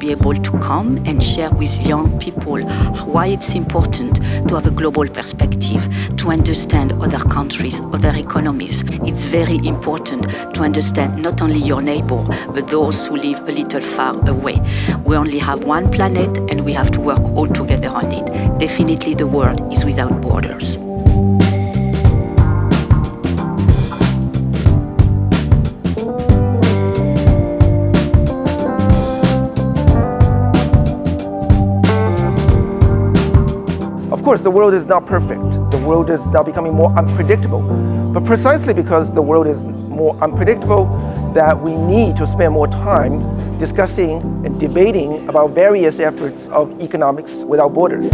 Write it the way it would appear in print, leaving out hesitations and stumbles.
be able to come and share with young people why it's important to have a global perspective, to understand other countries, other economies. It's very important to understand not only your neighbor, but those who live a little far away. We only have one planet and we have to work all together on it. Definitely the world is without borders. Of course, the world is not perfect. The world is now becoming more unpredictable. But precisely because the world is more unpredictable, that we need to spend more time discussing and debating about various efforts of economics without borders.